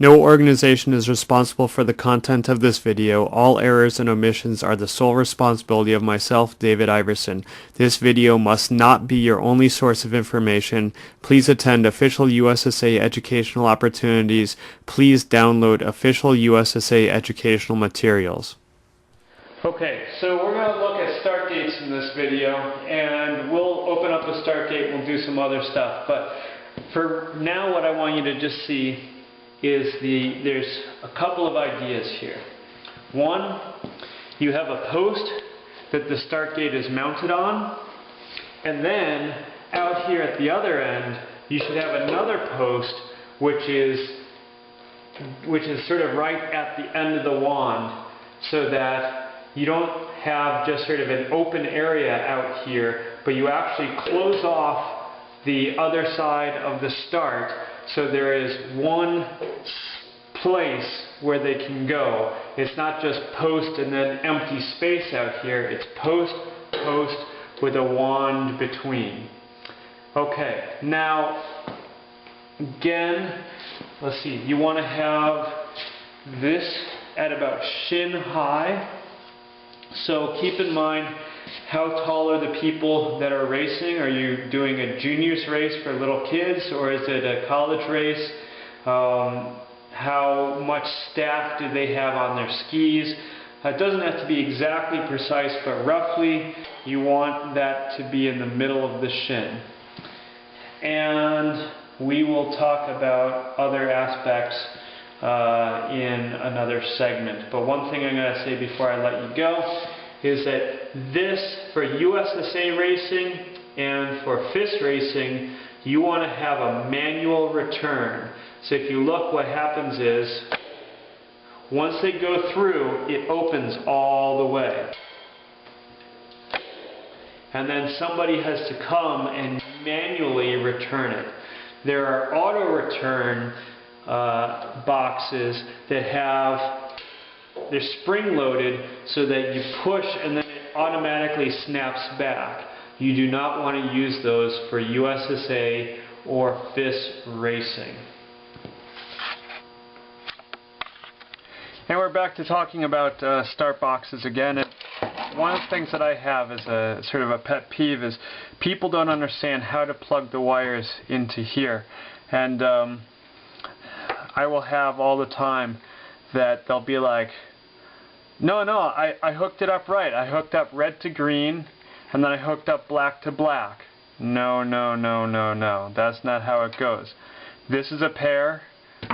No organization is responsible for the content of this video. All errors and omissions are the sole responsibility of myself, David Iverson. This video must not be your only source of information. Please attend official USSA educational opportunities. Please download official USSA educational materials. Okay, so we're going to look at start dates in this video, and we'll open up a start date and we'll do some other stuff. But for now, what I want you to just see is there's a couple of ideas here. One, you have a post that the start date is mounted on, and then out here at the other end, you should have another post which is sort of right at the end of the wand, so that you don't have just sort of an open area out here, but you actually close off the other side of the start, so there is one place where they can go. It's not just post and then empty space out here. It's post, post with a wand between. Okay, now again, let's see, you want to have this at about shin high. So keep in mind, how tall are the people that are racing? Are you doing a juniors race for little kids, or is it a college race? How much staff do they have on their skis? It doesn't have to be exactly precise, but roughly you want that to be in the middle of the shin. And we will talk about other aspects in another segment. But one thing I'm going to say before I let you go is that this, for USSA racing and for FIS racing, you want to have a manual return. So if you look, what happens is, once they go through, it opens all the way. And then somebody has to come and manually return it. There are auto return boxes that they're spring loaded so that you push and then it automatically snaps back. You do not want to use those for USSA or FIS racing. And we're back to talking about start boxes again. And one of the things that I have as a sort of a pet peeve is people don't understand how to plug the wires into here. And I will have all the time that they'll be like, no, I hooked it up right. I hooked up red to green, and then I hooked up black to black. No. That's not how it goes. This is a pair,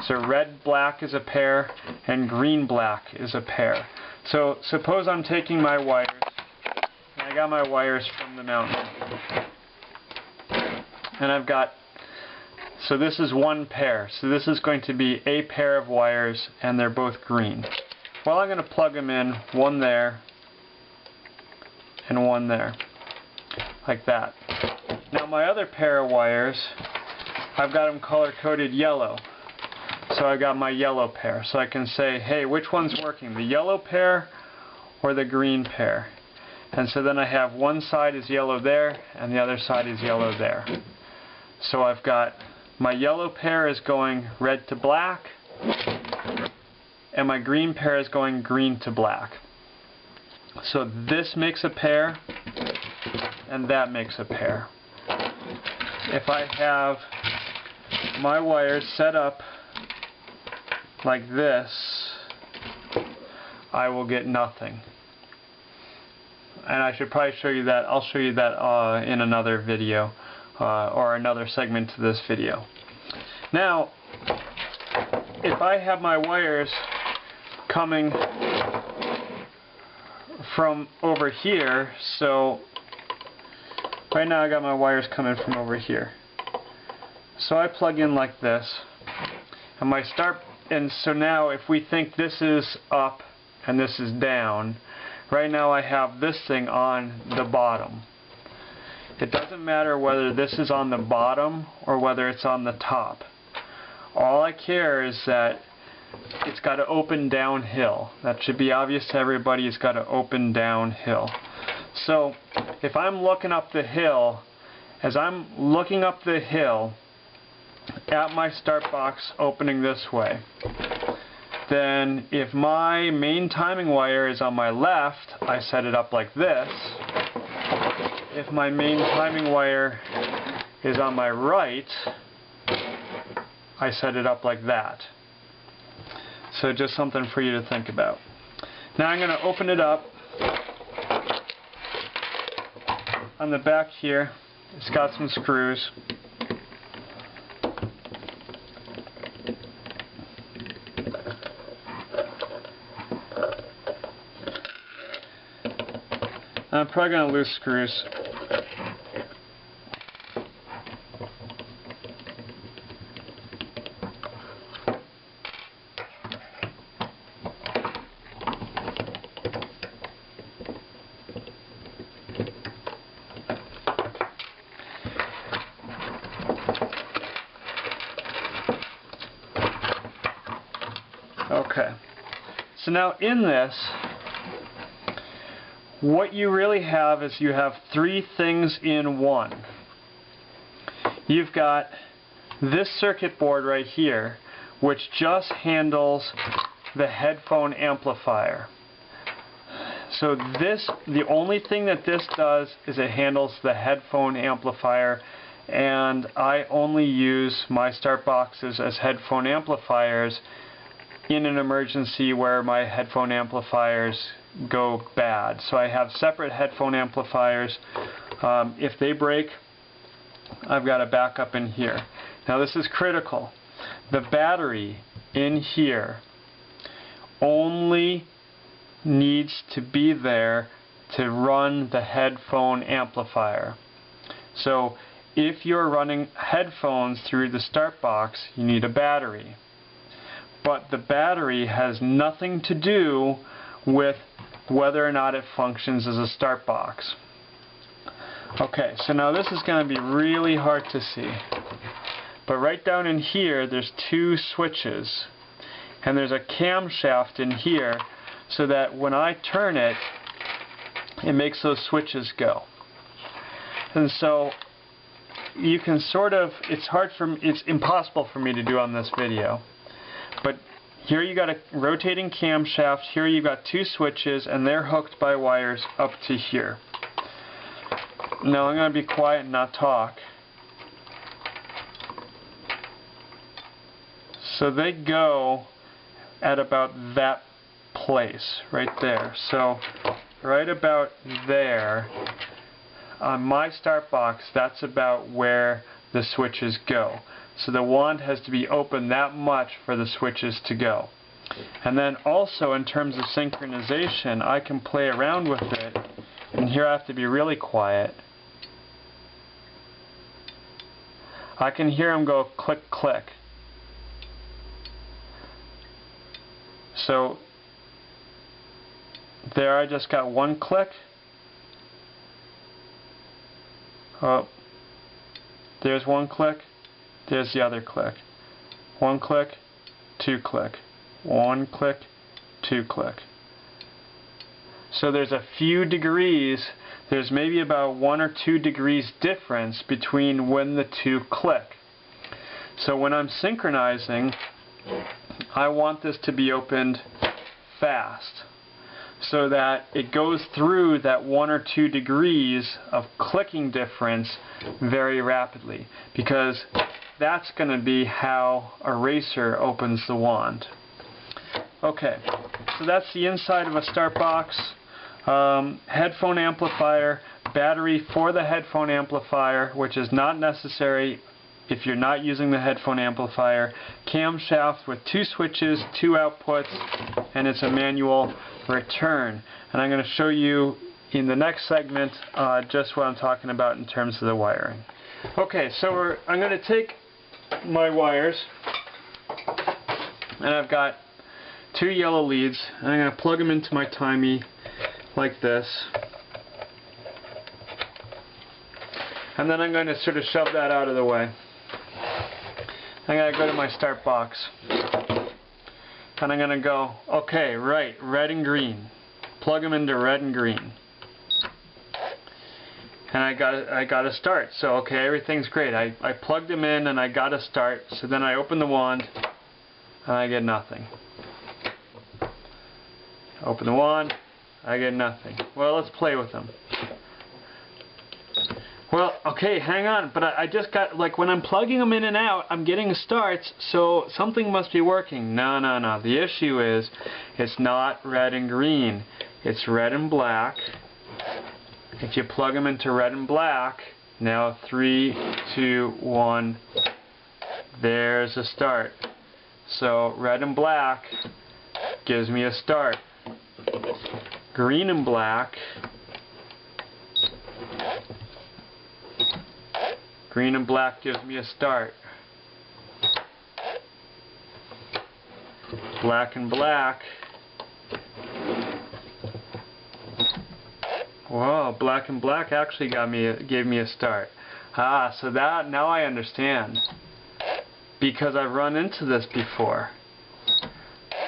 so red, black is a pair, and green, black is a pair. So suppose I'm taking my wires, and I got my wires from the mountain, and I've got, so this is one pair. So this is going to be a pair of wires, and they're both green. Well, I'm going to plug them in, one there, and one there, like that. Now my other pair of wires, I've got them color-coded yellow. So I got my yellow pair. So I can say, hey, which one's working, the yellow pair or the green pair? And so then I have one side is yellow there, and the other side is yellow there. So I've got my yellow pair is going red to black, and my green pair is going green to black. So this makes a pair, and that makes a pair. If I have my wires set up like this, I will get nothing. And I should probably show you that. I'll show you that in another video. Or another segment to this video. Now, if I have my wires coming from over here, so right now I got my wires coming from over here. So I plug in like this, and so now if we think this is up and this is down, right now I have this thing on the bottom. It doesn't matter whether this is on the bottom or whether it's on the top. All I care is that it's got to open downhill. That should be obvious to everybody. It's got to open downhill. So if I'm looking up the hill, as I'm looking up the hill at my start box opening this way, then if my main timing wire is on my left, I set it up like this. If my main timing wire is on my right, I set it up like that. So just something for you to think about. Now I'm going to open it up. On the back here, it's got some screws. I'm probably going to lose screws. Okay, so now in this, what you really have is you have three things in one. You've got this circuit board right here, which just handles the headphone amplifier. So this, the only thing that this does is it handles the headphone amplifier, and I only use my StartBoxes as headphone amplifiers in an emergency where my headphone amplifiers go bad. So I have separate headphone amplifiers. If they break, I've got a backup in here. Now this is critical. The battery in here only needs to be there to run the headphone amplifier. So if you're running headphones through the StartBox, you need a battery. But the battery has nothing to do with whether or not it functions as a StartBox. Okay, so now this is going to be really hard to see. But right down in here, there's two switches. And there's a camshaft in here so that when I turn it, it makes those switches go. And so you can sort of, it's impossible for me to do on this video. But here you got a rotating camshaft, here you've got two switches, and they're hooked by wires up to here. Now I'm going to be quiet and not talk. So they go at about that place, right there. So right about there, on my StartBox, that's about where the switches go. So the wand has to be open that much for the switches to go. And then also in terms of synchronization, I can play around with it. And here I have to be really quiet. I can hear them go click, click. So there I just got one click. Oh, there's one click. There's the other click. One click, two click. One click, two click. So there's a few degrees. There's maybe about 1 or 2 degrees difference between when the two click. So when I'm synchronizing, I want this to be opened fast so that it goes through that 1 or 2 degrees of clicking difference very rapidly, because that's going to be how a racer opens the wand. Okay, so that's the inside of a StartBox. Headphone amplifier, battery for the headphone amplifier, which is not necessary if you're not using the headphone amplifier, camshaft with 2 switches, 2 outputs, and it's a manual return. And I'm going to show you in the next segment just what I'm talking about in terms of the wiring. Okay, so I'm going to take my wires, and I've got 2 yellow leads, and I'm going to plug them into my timey like this, and then I'm going to sort of shove that out of the way. I'm going to go to my StartBox, and I'm going to go, okay, right, red and green, plug them into red and green. And I got to start. So okay, everything's great. I plugged them in and I got to start. So then I open the wand and I get nothing. Open the wand. I get nothing. Well, let's play with them. Well, okay, hang on, but I just got, like, when I'm plugging them in and out, I'm getting starts, so something must be working. No, no, no. The issue is, it's not red and green. It's red and black. If you plug them into red and black, now 3, 2, 1, there's a start. So red and black gives me a start. Green and black, green and black gives me a start. Black and black. Whoa, black and black actually gave me a start. Ah, so that, now I understand. Because I've run into this before.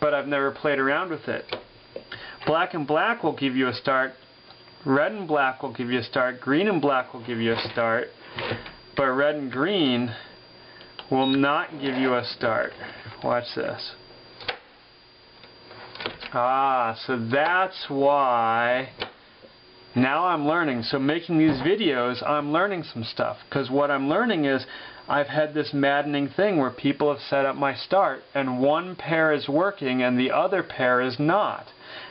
But I've never played around with it. Black and black will give you a start. Red and black will give you a start. Green and black will give you a start. But red and green will not give you a start. Watch this. Ah, so that's why. Now I'm learning. So making these videos, I'm learning some stuff. Because what I'm learning is, I've had this maddening thing where people have set up my start and one pair is working and the other pair is not.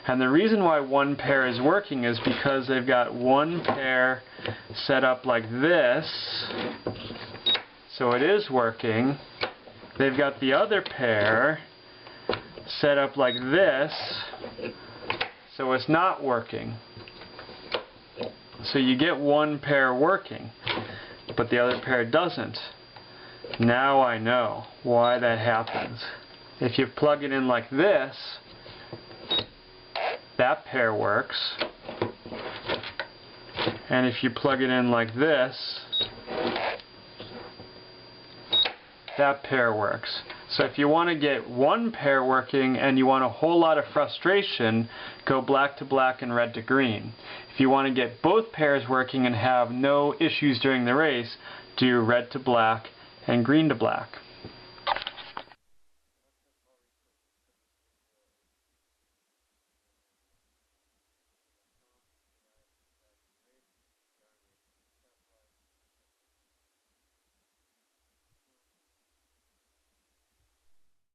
And the reason why one pair is working is because they've got one pair set up like this, so it is working. They've got the other pair set up like this, so it's not working. So you get one pair working, but the other pair doesn't. Now I know why that happens. If you plug it in like this, that pair works. And if you plug it in like this, that pair works. So if you want to get one pair working and you want a whole lot of frustration, go black to black and red to green. If you want to get both pairs working and have no issues during the race, do red to black and green to black.